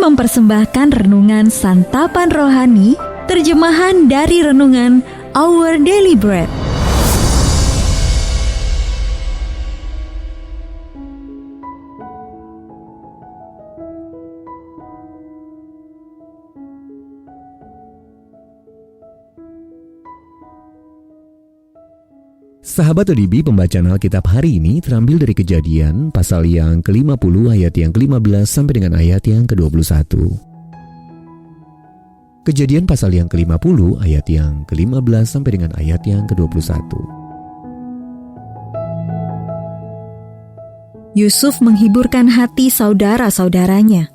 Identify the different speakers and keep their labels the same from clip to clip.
Speaker 1: mempersembahkan renungan Santapan Rohani, terjemahan dari renungan Our Daily Bread.
Speaker 2: Sahabat ODB, pembacaan Alkitab hari ini terambil dari Kejadian pasal yang ke-50 ayat yang ke-15 sampai dengan ayat yang ke-21. Kejadian pasal yang ke-50 ayat yang ke-15 sampai dengan ayat yang ke-21.
Speaker 1: Yusuf menghiburkan hati saudara-saudaranya.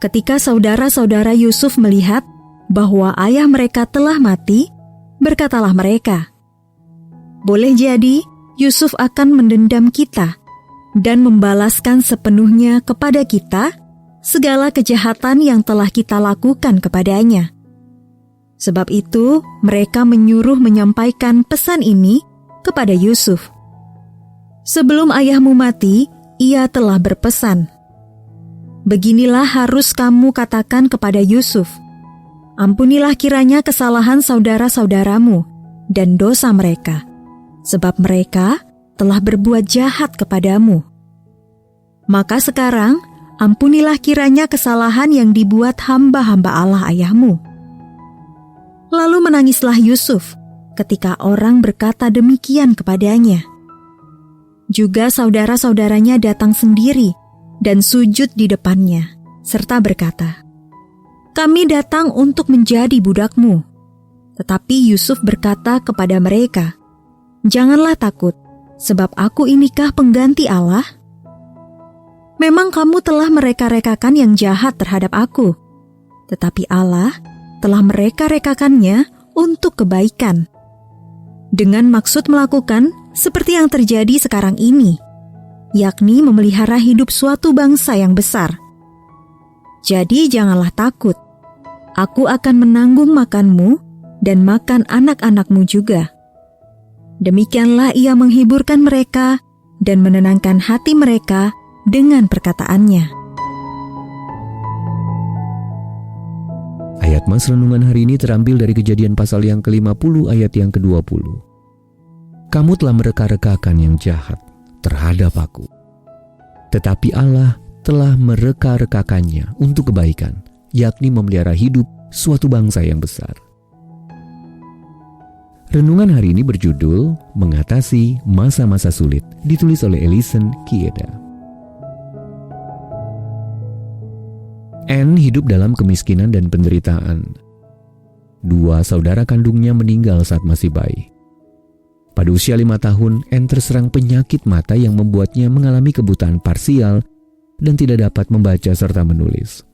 Speaker 1: Ketika saudara-saudara Yusuf melihat bahwa ayah mereka telah mati, berkatalah mereka, "Boleh jadi Yusuf akan mendendam kita dan membalaskan sepenuhnya kepada kita segala kejahatan yang telah kita lakukan kepadanya." Sebab itu mereka menyuruh menyampaikan pesan ini kepada Yusuf. "Sebelum ayahmu mati, ia telah berpesan, 'Beginilah harus kamu katakan kepada Yusuf, ampunilah kiranya kesalahan saudara-saudaramu dan dosa mereka, sebab mereka telah berbuat jahat kepadamu. Maka sekarang, ampunilah kiranya kesalahan yang dibuat hamba-hamba Allah ayahmu.' Lalu menangislah Yusuf ketika orang berkata demikian kepadanya. Juga saudara-saudaranya datang sendiri dan sujud di depannya, serta berkata, 'Kami datang untuk menjadi budakmu.' Tetapi Yusuf berkata kepada mereka, 'Janganlah takut, sebab aku inikah pengganti Allah? Memang kamu telah mereka-rekakan yang jahat terhadap aku, tetapi Allah telah mereka-rekakannya untuk kebaikan, dengan maksud melakukan seperti yang terjadi sekarang ini, yakni memelihara hidup suatu bangsa yang besar. Jadi janganlah takut, aku akan menanggung makanmu dan makan anak-anakmu juga.' Demikianlah ia menghiburkan mereka dan menenangkan hati mereka dengan perkataannya."
Speaker 2: Ayat mas renungan hari ini terambil dari Kejadian pasal yang ke-50 ayat yang ke-20. "Kamu telah mereka-rekakan yang jahat terhadap aku, tetapi Allah telah mereka-rekakannya untuk kebaikan, yakni memelihara hidup suatu bangsa yang besar." Renungan hari ini berjudul Mengatasi Masa-Masa Sulit, ditulis oleh Ellison Kieda. Anne hidup dalam kemiskinan dan penderitaan. 2 saudara kandungnya meninggal saat masih bayi. Pada usia 5 tahun, Anne terserang penyakit mata yang membuatnya mengalami kebutaan parsial dan tidak dapat membaca serta menulis.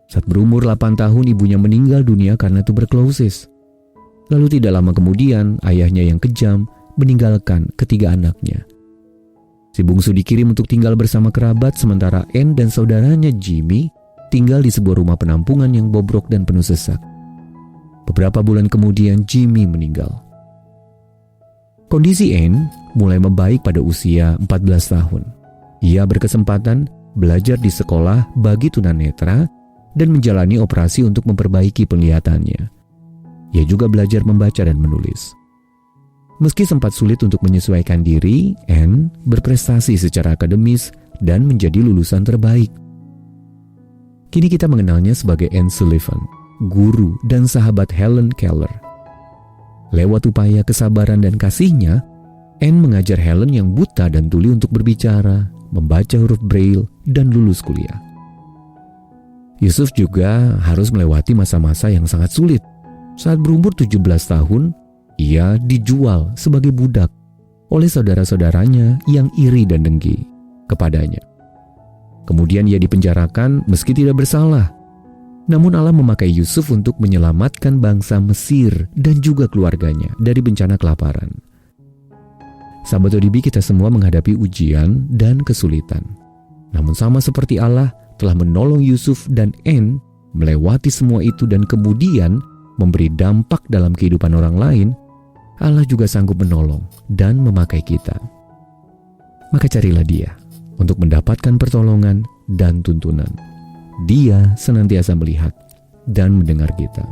Speaker 2: Saat berumur 8 tahun, ibunya meninggal dunia karena tuberkulosis. Lalu tidak lama kemudian, ayahnya yang kejam meninggalkan ketiga anaknya. Si bungsu dikirim untuk tinggal bersama kerabat, sementara Anne dan saudaranya Jimmy tinggal di sebuah rumah penampungan yang bobrok dan penuh sesak. Beberapa bulan kemudian, Jimmy meninggal. Kondisi Anne mulai membaik pada usia 14 tahun. Ia berkesempatan belajar di sekolah bagi tunanetra dan menjalani operasi untuk memperbaiki penglihatannya. Ia juga belajar membaca dan menulis. Meski sempat sulit untuk menyesuaikan diri, Anne berprestasi secara akademis dan menjadi lulusan terbaik. Kini kita mengenalnya sebagai Anne Sullivan, guru dan sahabat Helen Keller. Lewat upaya kesabaran dan kasihnya, Anne mengajar Helen yang buta dan tuli untuk berbicara, membaca huruf Braille, dan lulus kuliah. Yusuf juga harus melewati masa-masa yang sangat sulit. Saat berumur 17 tahun, ia dijual sebagai budak oleh saudara-saudaranya yang iri dan dengki kepadanya. Kemudian ia dipenjarakan meski tidak bersalah. Namun Allah memakai Yusuf untuk menyelamatkan bangsa Mesir dan juga keluarganya dari bencana kelaparan. Sahabat ODB, kita semua menghadapi ujian dan kesulitan. Namun sama seperti Allah telah menolong Yusuf dan Anne melewati semua itu dan kemudian memberi dampak dalam kehidupan orang lain, Allah juga sanggup menolong dan memakai kita. Maka carilah Dia untuk mendapatkan pertolongan dan tuntunan. Dia senantiasa melihat dan mendengar kita.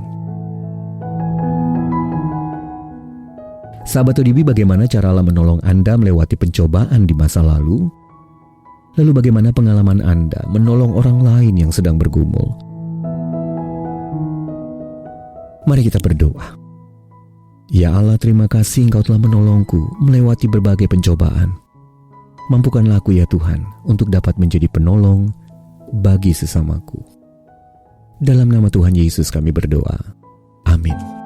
Speaker 2: Sahabat ODB, bagaimana cara Allah menolong Anda melewati pencobaan di masa lalu? Lalu bagaimana pengalaman Anda menolong orang lain yang sedang bergumul? Mari kita berdoa. Ya Allah, terima kasih Engkau telah menolongku melewati berbagai pencobaan. Mampukanlah aku ya Tuhan untuk dapat menjadi penolong bagi sesamaku. Dalam nama Tuhan Yesus kami berdoa. Amin.